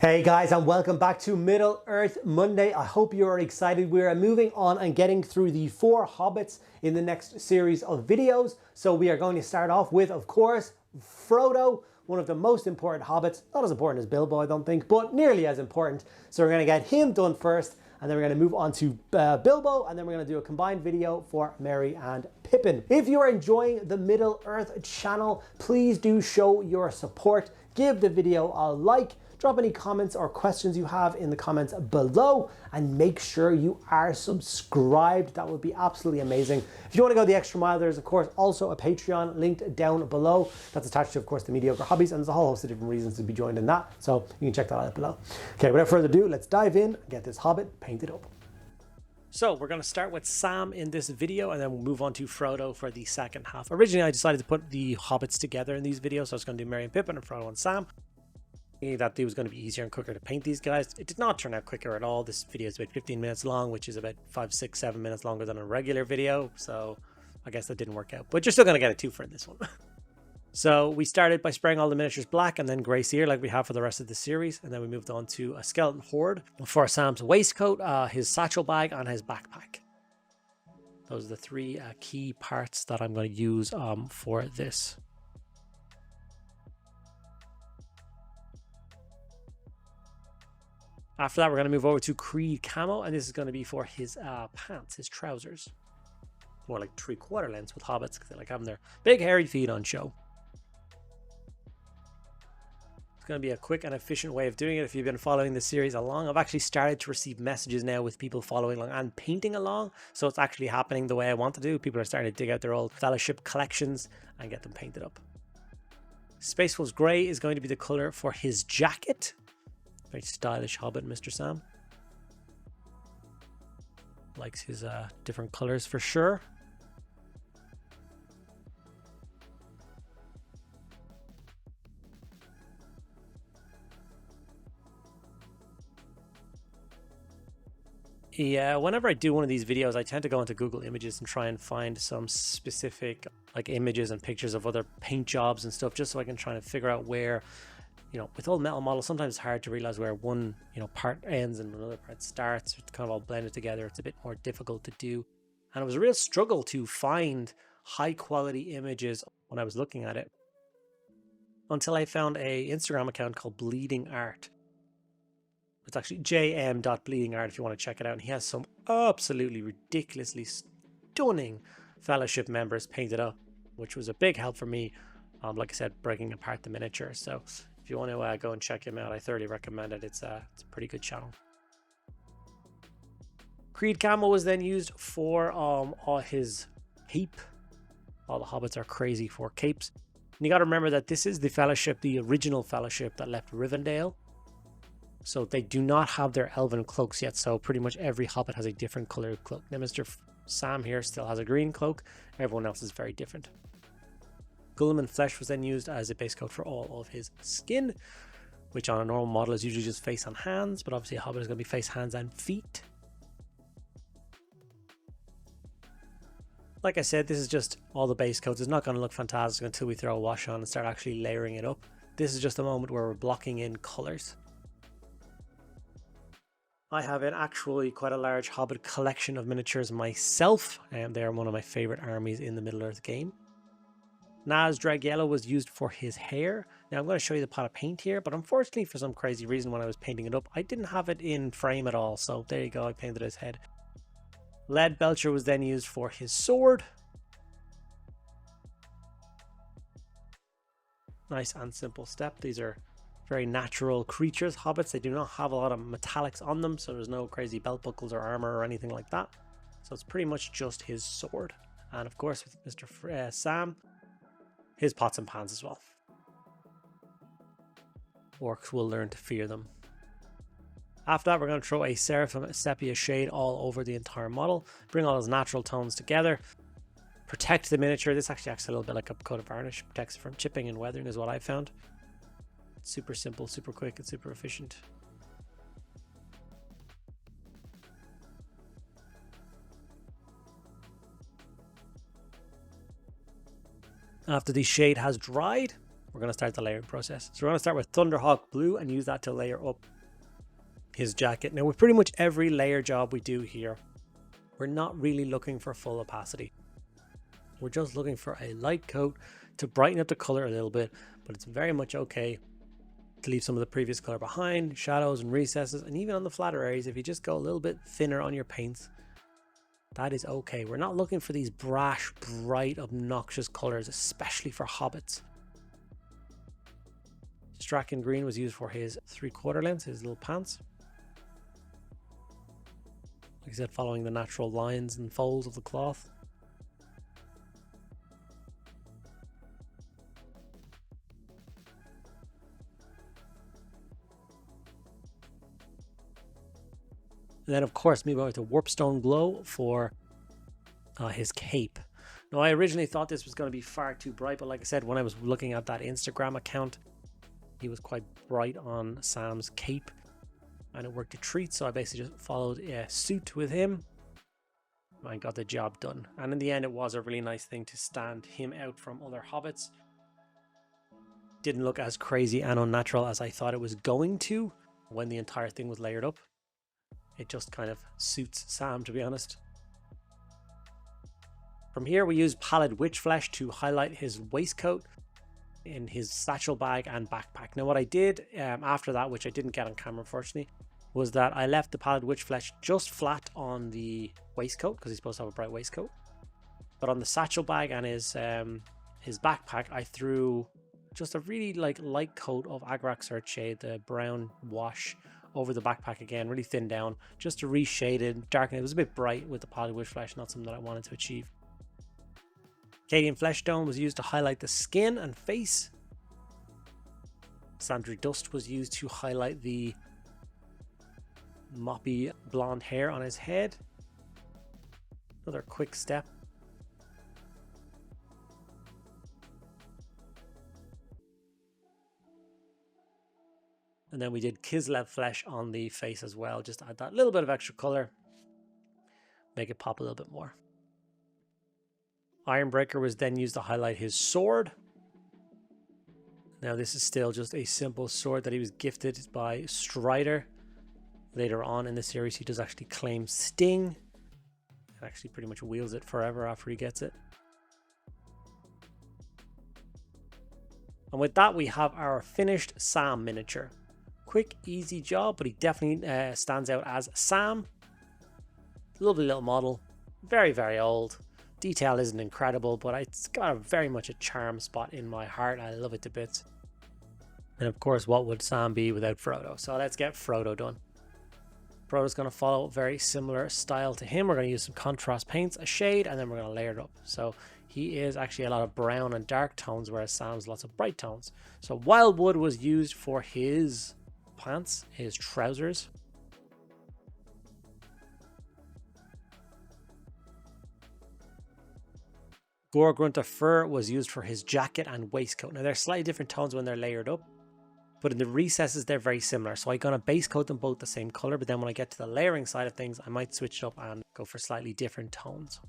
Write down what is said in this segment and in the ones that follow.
Hey guys, and welcome back to Middle Earth Monday. I hope you are excited. We are moving on and getting through the 4 hobbits in the next series of videos. So we are going to start off with, of course, Frodo, one of the most important hobbits. Not as important as Bilbo, I don't think, but nearly as important. So we're going to get him done first, and then we're going to move on to Bilbo, and then we're going to do a combined video for Merry and Pippin. If you are enjoying the Middle Earth channel, please do show your support. Give the video a like. Drop any comments or questions you have in the comments below, and make sure you are subscribed. That would be absolutely amazing. If you want to go the extra mile, there's of course also a Patreon linked down below. That's attached to, of course, the Mediocre Hobbies, and there's a whole host of different reasons to be joined in that. So you can check that out below. Okay, without further ado, let's dive in and get this hobbit painted up. So we're going to start with Sam in this video, and then we'll move on to Frodo for the second half. Originally, I decided to put the hobbits together in these videos, so I was going to do Merry and Pippin and Frodo and Sam. That it was going to be easier and quicker to paint these guys. It did not turn out quicker at all. This video is about 15 minutes long, which is about 5, 6, 7 minutes longer than a regular video. So I guess that didn't work out, but you're still going to get a 2 for this one. So we started by spraying all the miniatures black and then grey sear like we have for the rest of the series. And then we moved on to a skeleton horde for Sam's waistcoat, his satchel bag and his backpack. Those are the 3 key parts that I'm going to use for this. After that, we're going to move over to Creed Camo, and this is going to be for his pants, his trousers. More like 3/4 lengths with hobbits, because they like having their big hairy feet on show. It's going to be a quick and efficient way of doing it if you've been following the series along. I've actually started to receive messages now with people following along and painting along, so it's actually happening the way I want to do. People are starting to dig out their old Fellowship collections and get them painted up. Space Wolf's Grey is going to be the colour for his jacket. Very stylish hobbit, Mr. Sam. Likes his different colors for sure. Yeah, whenever I do one of these videos, I tend to go into Google Images and try and find some specific like images and pictures of other paint jobs and stuff, just so I can try and figure out where, you know, with old metal models, sometimes it's hard to realize where one, you know, part ends and another part starts. It's kind of all blended together. It's a bit more difficult to do. And it was a real struggle to find high quality images when I was looking at it, until I found a Instagram account called Bleeding Art. It's actually jm.bleedingart if you want to check it out. And he has some absolutely ridiculously stunning Fellowship members painted up, which was a big help for me. Like I said, breaking apart the miniature. So if you want to go and check him out, I thoroughly recommend it. It's a pretty good channel. Creed Camo was then used for all his cape. All the hobbits are crazy for capes. And you got to remember that this is the Fellowship, the original Fellowship that left Rivendell. So they do not have their elven cloaks yet. So pretty much every hobbit has a different colored cloak. Now Mr. Sam here still has a green cloak. Everyone else is very different. Guilliman flesh was then used as a base coat for all of his skin, which on a normal model is usually just face and hands, but obviously a hobbit is going to be face, hands and feet. Like I said, this is just all the base coats. It's not going to look fantastic until we throw a wash on and start actually layering it up. This is just a moment where we're blocking in colors. I have actually quite a large hobbit collection of miniatures myself, and they are one of my favorite armies in the Middle Earth game. Nazdrag Yellow was used for his hair. Now I'm going to show you the pot of paint here, but unfortunately for some crazy reason when I was painting it up, I didn't have it in frame at all. So there you go, I painted his head. Lead Belcher was then used for his sword. Nice and simple step. These are very natural creatures, hobbits. They do not have a lot of metallics on them, so there's no crazy belt buckles or armor or anything like that. So it's pretty much just his sword. And of course with Mr. Sam, his pots and pans as well. Orcs will learn to fear them. After that, we're going to throw a Seraphim Sepia shade all over the entire model. Bring all those natural tones together. Protect the miniature. This actually acts a little bit like a coat of varnish. Protects it from chipping and weathering is what I found. It's super simple, super quick, and super efficient. After the shade has dried, we're going to start the layering process. So we're going to start with Thunderhawk Blue and use that to layer up his jacket. Now with pretty much every layer job we do here, we're not really looking for full opacity. We're just looking for a light coat to brighten up the color a little bit, but it's very much okay to leave some of the previous color behind, shadows and recesses, and even on the flatter areas, if you just go a little bit thinner on your paints, that is okay. We're not looking for these brash, bright, obnoxious colors, especially for hobbits. Strachan green was used for his 3/4 length, his little pants. Like I said, following the natural lines and folds of the cloth. And then of course moving on to Warpstone Glow for his cape. Now I originally thought this was going to be far too bright, but like I said, when I was looking at that Instagram account, he was quite bright on Sam's cape and it worked a treat, so I basically just followed a suit with him and got the job done. And in the end it was a really nice thing to stand him out from other hobbits. Didn't look as crazy and unnatural as I thought it was going to when the entire thing was layered up. It just kind of suits Sam, to be honest. From here we use Pallid Witch Flesh to highlight his waistcoat in his satchel bag and backpack. Now what I did after that, which I didn't get on camera unfortunately, was that I left the Pallid Witch Flesh just flat on the waistcoat because he's supposed to have a bright waistcoat. But on the satchel bag and his backpack, I threw just a really light coat of Agrak Earthshade, the brown wash, over the backpack again, really thin down, just to reshade it, darken it. It was a bit bright with the Pallid Witch Flesh, not something that I wanted to achieve. Cadian Fleshstone was used to highlight the skin and face. Sandry Dust was used to highlight the moppy blonde hair on his head. Another quick step. And then we did Kislev Flesh on the face as well, just to add that little bit of extra color, make it pop a little bit more. Ironbreaker was then used to highlight his sword. Now this is still just a simple sword that he was gifted by Strider. Later on in the series he does actually claim Sting, and actually pretty much wields it forever after he gets it. And with that we have our finished Sam miniature. Quick, easy job, but he definitely stands out as Sam. Lovely little model, very, very old. Detail isn't incredible, but it's got very much a charm spot in my heart. I love it to bits. And of course, what would Sam be without Frodo? So let's get Frodo done. Frodo's going to follow a very similar style to him. We're going to use some contrast paints, a shade, and then we're going to layer it up. So he is actually a lot of brown and dark tones, whereas Sam's lots of bright tones. So Wildwood was used for his pants, his trousers. Gore-Grunta Fur was used for his jacket and waistcoat. Now they're slightly different tones when they're layered up, but in the recesses they're very similar. So I'm going to base coat them both the same color, but then when I get to the layering side of things, I might switch it up and go for slightly different tones.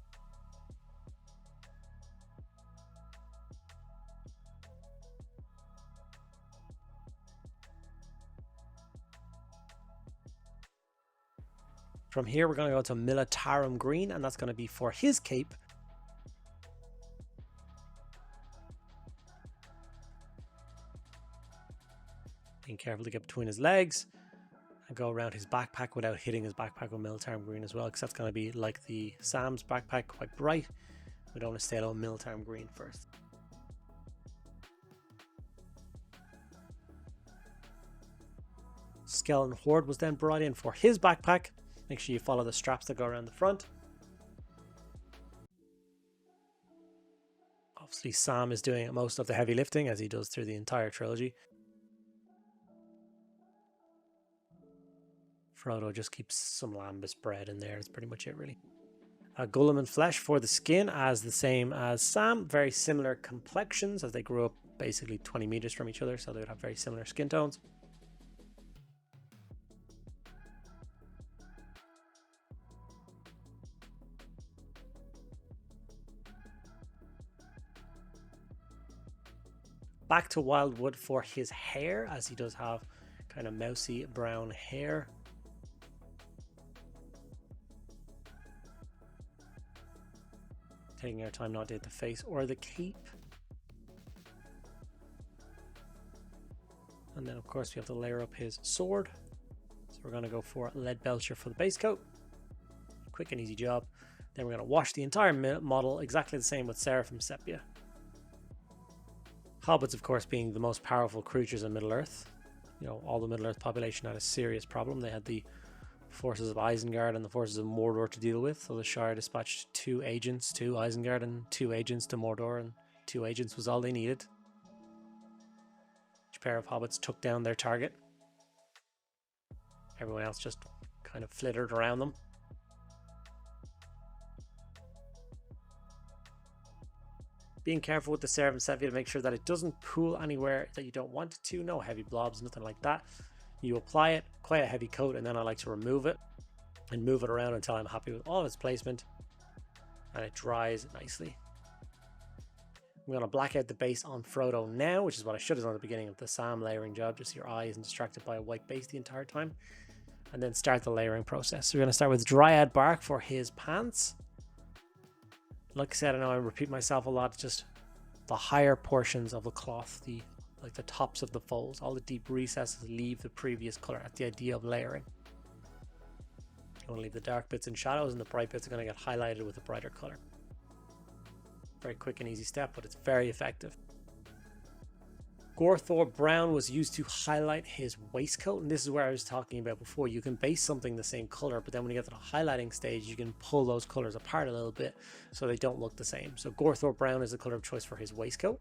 From here we're going to go to Militarum Green, and that's going to be for his cape. Being careful to get between his legs and go around his backpack without hitting his backpack with Militarum Green as well, because that's going to be like the Sam's backpack, quite bright. We don't want to stay on Militarum Green first. Skeleton Horde was then brought in for his backpack. Make sure you follow the straps that go around the front. Obviously Sam is doing most of the heavy lifting, as he does through the entire trilogy. Frodo just keeps some lambus bread in there. That's pretty much it, really. Gollum and Flesh for the skin, as the same as Sam. Very similar complexions, as they grew up basically 20 meters from each other, so they would have very similar skin tones. back to Wildwood for his hair, as he does have kind of mousy brown hair. Taking our time not to hit the face or the cape. And then of course we have to layer up his sword. So we're going to go for Lead Belcher for the base coat. Quick and easy job. Then we're going to wash the entire model exactly the same with Seraphim Sepia. Hobbits, of course, being the most powerful creatures in Middle-earth. You know, all the Middle-earth population had a serious problem. They had the forces of Isengard and the forces of Mordor to deal with. So the Shire dispatched 2 agents to Isengard and 2 agents to Mordor, and 2 agents was all they needed. Each pair of hobbits took down their target. Everyone else just kind of flittered around them. Being careful with the Seraphim Sepia to make sure that it doesn't pool anywhere that you don't want it to. No heavy blobs, nothing like that. You apply it, quite a heavy coat, and then I like to remove it and move it around until I'm happy with all of its placement and it dries nicely. I'm going to black out the base on Frodo now, which is what I should have done at the beginning of the Sam layering job, just so your eye isn't distracted by a white base the entire time, and then start the layering process. So we're going to start with Dryad bark for his pants. Like I said, I know I repeat myself a lot, just the higher portions of the cloth, like the tops of the folds, all the deep recesses leave the previous color. That's the idea of layering. You want to leave the dark bits in shadows, and the bright bits are going to get highlighted with a brighter color. Very quick and easy step, but it's very effective. Gorthor Brown was used to highlight his waistcoat, and this is where I was talking about before. You can base something the same color, but then when you get to the highlighting stage, you can pull those colors apart a little bit so they don't look the same. So Gorthor Brown is the color of choice for his waistcoat.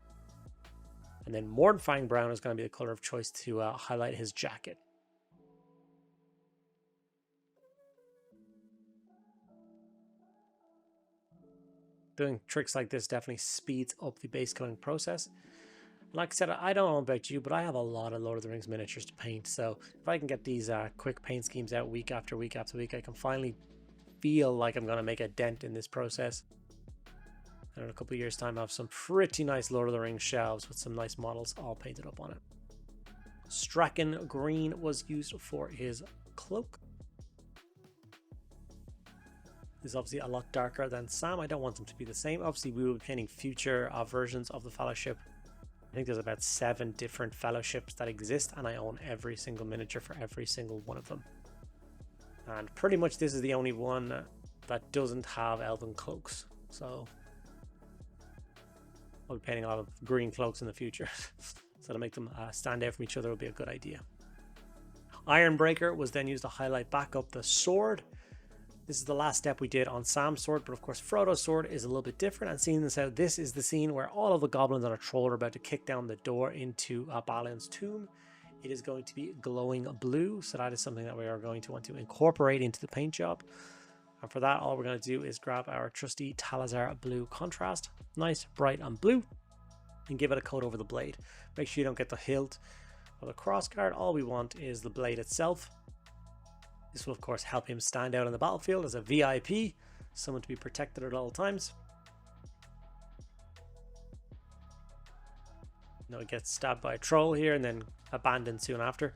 And then Mornfang Brown is going to be the color of choice to highlight his jacket. Doing tricks like this definitely speeds up the base coating process. Like I said, I don't know about you, but I have a lot of Lord of the Rings miniatures to paint. So if I can get these quick paint schemes out week after week after week, I can finally feel like I'm going to make a dent in this process. And in a couple of years' time, I have some pretty nice Lord of the Rings shelves with some nice models all painted up on it. Strachan Green was used for his cloak. This is obviously a lot darker than Sam. I don't want them to be the same. Obviously, we will be painting future versions of the Fellowship. I think there's about 7 different fellowships that exist, and I own every single miniature for every single one of them. And pretty much this is the only one that doesn't have elven cloaks. So I'll be painting a lot of green cloaks in the future. So to make them stand out from each other would be a good idea. Ironbreaker was then used to highlight back up the sword. This is the last step we did on Sam's sword, but of course Frodo's sword is a little bit different. And seeing this out, this is the scene where all of the goblins on a troll are about to kick down the door into Balin's tomb. It is going to be glowing blue, so that is something that we are going to want to incorporate into the paint job. And for that, all we're going to do is grab our trusty Talazar blue contrast, nice, bright and blue, and give it a coat over the blade. Make sure you don't get the hilt or the crossguard. All we want is the blade itself. This will of course help him stand out on the battlefield as a VIP, someone to be protected at all times. No, he gets stabbed by a troll here and then abandoned soon after.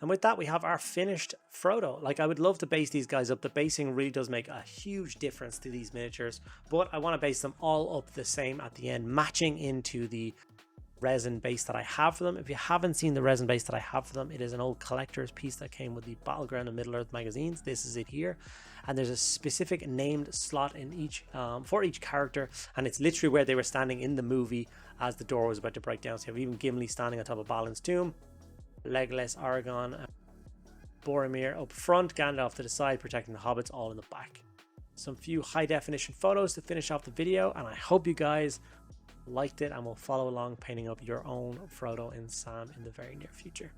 And with that, we have our finished Frodo. Like, I would love to base these guys up. The basing really does make a huge difference to these miniatures, but I want to base them all up the same at the end, matching into the resin base that I have for them. If you haven't seen the resin base that I have for them, it is an old collector's piece that came with the Battleground and Middle-earth magazines. This is it here, and there's a specific named slot in each for each character, and it's literally where they were standing in the movie as the door was about to break down. So you have even Gimli standing on top of Balin's tomb, Legolas, Aragorn, Boromir up front, Gandalf to the side protecting the hobbits all in the back. Some few high definition photos to finish off the video, and I hope you guys liked it and will follow along painting up your own Frodo and Sam in the very near future.